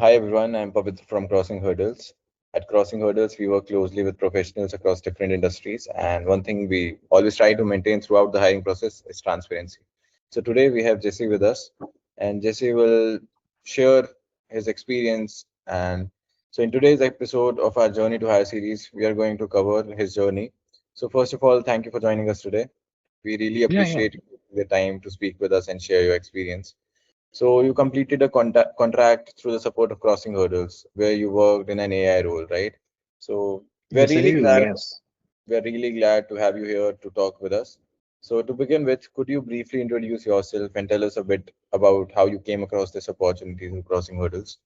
Hi everyone, I'm Pavitra from Crossing Hurdles. At Crossing Hurdles, we work closely with professionals across different industries, and one thing we always try to maintain throughout the hiring process is transparency. So today we have Jesse with us, and Jesse will share his experience. And so in today's episode of our Journey to Hire series, we are going to cover his journey. So first of all, thank you for joining us today. We really Yeah, yeah. appreciate you taking the time to speak with us and share your experience. So you completed a contract through the support of Crossing Hurdles, where you worked in an AI role, right? So we're Yes, I really do. glad Yes. we're really glad to have you here to talk with us. So to begin with, could you briefly introduce yourself and tell us a bit about how you came across this opportunity through Crossing Hurdles?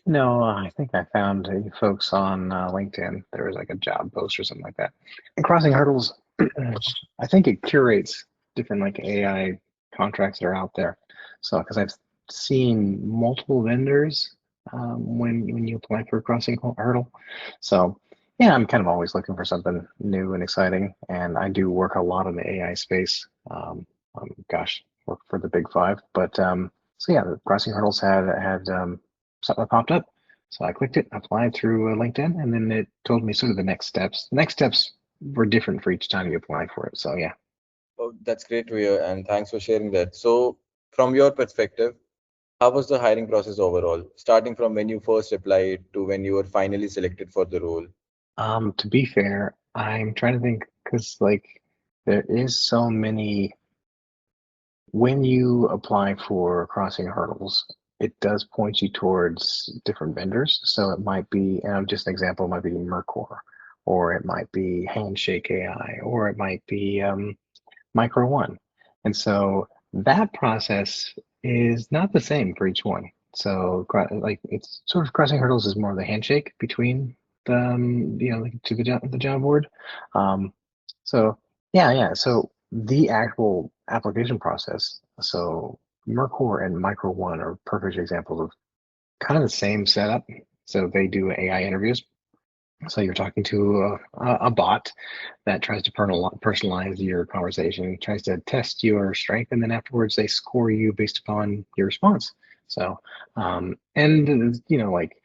No, I think I found you folks on LinkedIn. There was like a job post or something like that. And Crossing Hurdles, I think it curates different like AI contracts that are out there. So, because I've seen multiple vendors when you apply for a Hurdle. So, yeah, I'm kind of always looking for something new and exciting. And I do work a lot in the AI space. Gosh, work for the big five. But so yeah, the Crossing Hurdles had something that popped up. So I clicked it, applied through LinkedIn, and then it told me sort of the next steps. The next steps were different for each time you apply for it. So yeah. Oh, that's great to hear, and thanks for sharing that. So from your perspective, how was the hiring process overall, starting from when you first applied to when you were finally selected for the role? To be fair, I'm trying to think because like there is so many when you apply for Crossing Hurdles, it does point you towards different vendors. So it might be, just an example, it might be Mercor, or it might be Handshake AI, or it might be Micro One. And so that process is not the same for each one. So like it's sort of Crossing Hurdles is more of the handshake between the like, to the job board. Um, so yeah. So the actual application process. So Mercor and Micro One are perfect examples of kind of the same setup. So they do AI interviews. So you're talking to a bot that tries to personalize your conversation, tries to test your strength, and then afterwards they score you based upon your response. So, and like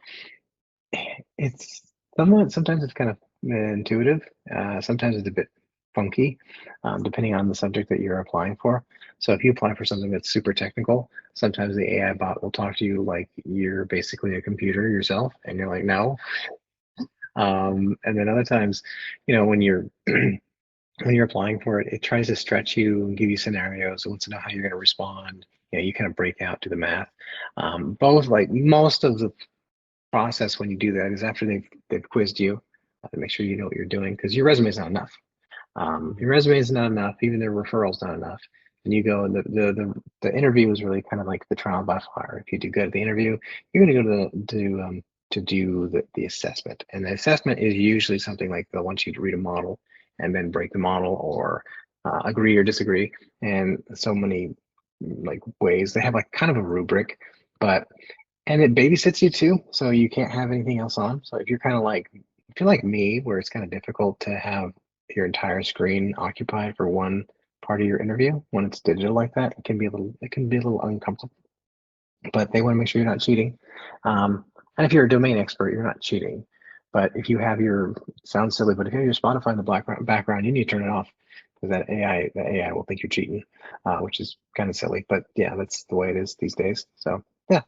it's sometimes it's kind of intuitive. Sometimes it's a bit funky, depending on the subject that you're applying for. So if you apply for something that's super technical, sometimes the AI bot will talk to you like you're basically a computer yourself, and you're like, no. And then other times, when you're when you're applying for it, it tries to stretch you and give you scenarios. It wants to know how you're going to respond. You kind of break out to the math. Both like most of the process when you do that is after they've quizzed you to make sure you know what you're doing because your resume is not enough. Your resume is not enough. Even their referrals not enough. And you go and the interview is really kind of like the trial by fire. If you do good at the interview, you're going to go to do the assessment. And the assessment is usually something like they'll want you to read a model and then break the model or agree or disagree. And so many like ways they have like kind of a rubric, but and it babysits you too, so you can't have anything else on. So if you're kind of like, if you're like me, where it's kind of difficult to have your entire screen occupied for one part of your interview, when it's digital like that, it can be a little uncomfortable. But they want to make sure you're not cheating. And if you're a domain expert, you're not cheating. But if you have your, it sounds silly, but if you have your Spotify in the background, you need to turn it off because the AI will think you're cheating, which is kind of silly. But yeah, that's the way it is these days. So yeah.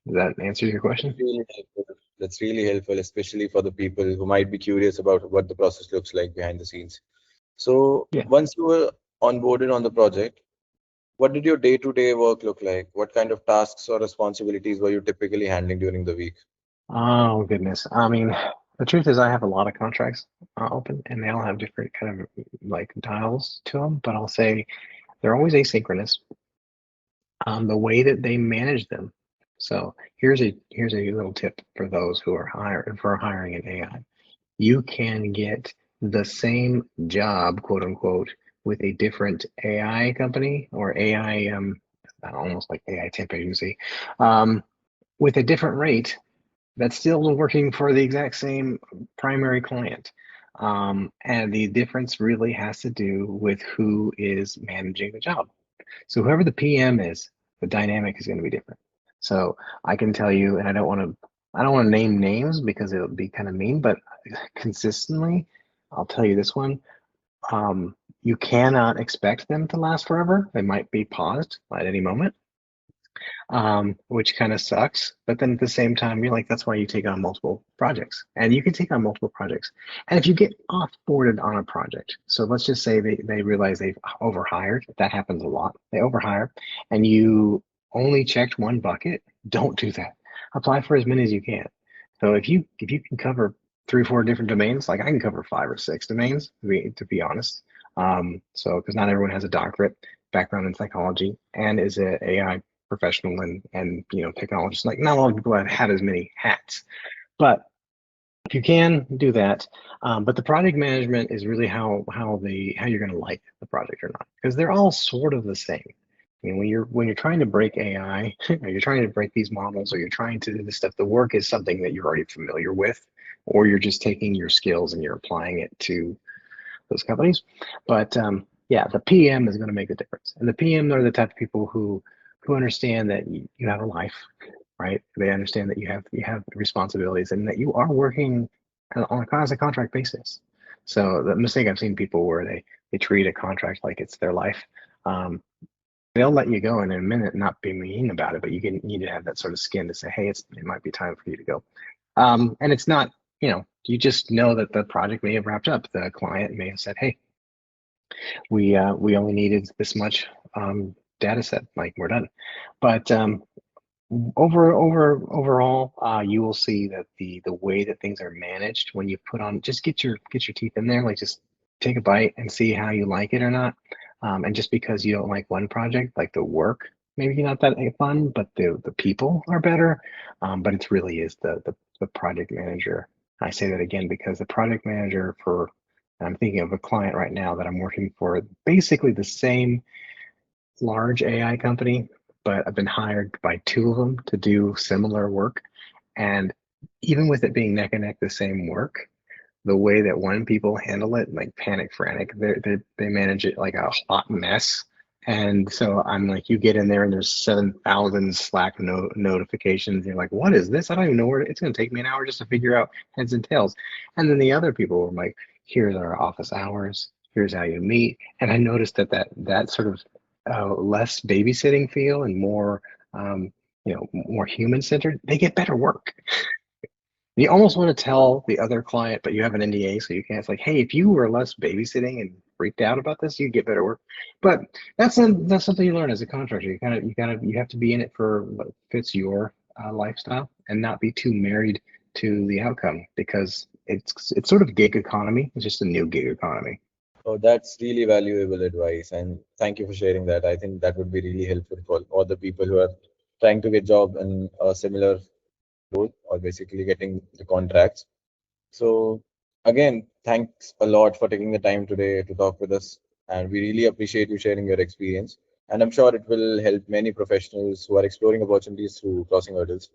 Does that answer your That's question? really helpful. That's really helpful, especially for the people who might be curious about what the process looks like behind the scenes. So, Yeah. once you were onboarded on the project, what did your day-to-day work look like? What kind of tasks or responsibilities were you typically handling during the week? Oh goodness. I mean, the truth is, I have a lot of contracts open, and they all have different kind of like dials to them. But I'll say they're always asynchronous. The way that they manage them. So here's a little tip for those who are hiring an AI. You can get the same job, quote unquote, with a different AI company or AI, almost like AI temp agency, um, with a different rate that's still working for the exact same primary client. And the difference really has to do with who is managing the job. So whoever the PM is, the dynamic is going to be different. So I can tell you, and I don't want to name names because it would be kind of mean, but consistently, I'll tell you this one. You cannot expect them to last forever. They might be paused at any moment, which kind of sucks. But then at the same time, you're like, that's why you take on multiple projects, and you can take on multiple projects. And if you get offboarded on a project, so let's just say they realize they've overhired, that happens a lot. They overhire, and you only checked one bucket, don't do that. Apply for as many as you can. So if you can cover 3 or 4 different domains, like I can cover 5 or 6 domains, to be honest. So because not everyone has a doctorate background in psychology and is a AI professional and technologists. Like not a lot of people have as many hats, but if you can do that. But the project management is really how you're going to like the project or not, because they're all sort of the same. I mean, when you're trying to break AI, or you're trying to break these models, or you're trying to do this stuff, the work is something that you're already familiar with, or you're just taking your skills and you're applying it to those companies. But yeah, the PM is going to make the difference, and the PM are the type of people who understand that you have a life, right? They understand that you have responsibilities and that you are working on a contract basis. So the mistake I've seen people where they treat a contract like it's their life. Um, they'll let you go in a minute and not be mean about it, but you need to have that sort of skin to say, hey, it might be time for you to go. And it's not, you just know that the project may have wrapped up. The client may have said, hey, we only needed this much data set, like we're done. But overall, you will see that the way that things are managed when you put on, just get your teeth in there, like just take a bite and see how you like it or not. And just because you don't like one project, like the work maybe not that fun, but the people are better. But it really is the project manager. I say that again because the project manager for, I'm thinking of a client right now that I'm working for, basically the same large AI company, but I've been hired by 2 of them to do similar work. And even with it being neck and neck the same work, the way that one people handle it, like panic frantic, they manage it like a hot mess. And so I'm like, you get in there and there's 7,000 Slack notifications. You're like, what is this? I don't even know where it's going to take me an hour just to figure out heads and tails. And then the other people were like, here's our office hours. Here's how you meet. And I noticed that sort of less babysitting feel and more, more human centered, they get better work. You almost want to tell the other client, but you have an NDA, so you can't. It's like, hey, if you were less babysitting and freaked out about this, you'd get better work. But that's something you learn as a contractor. You have to be in it for what fits your lifestyle and not be too married to the outcome, because it's sort of gig economy. It's just a new gig economy. Oh, that's really valuable advice, and thank you for sharing that. I think that would be really helpful for all the people who are trying to get job in a similar role or basically getting the contracts. So again, thanks a lot for taking the time today to talk with us, and we really appreciate you sharing your experience. And I'm sure it will help many professionals who are exploring opportunities through crossing hurdles.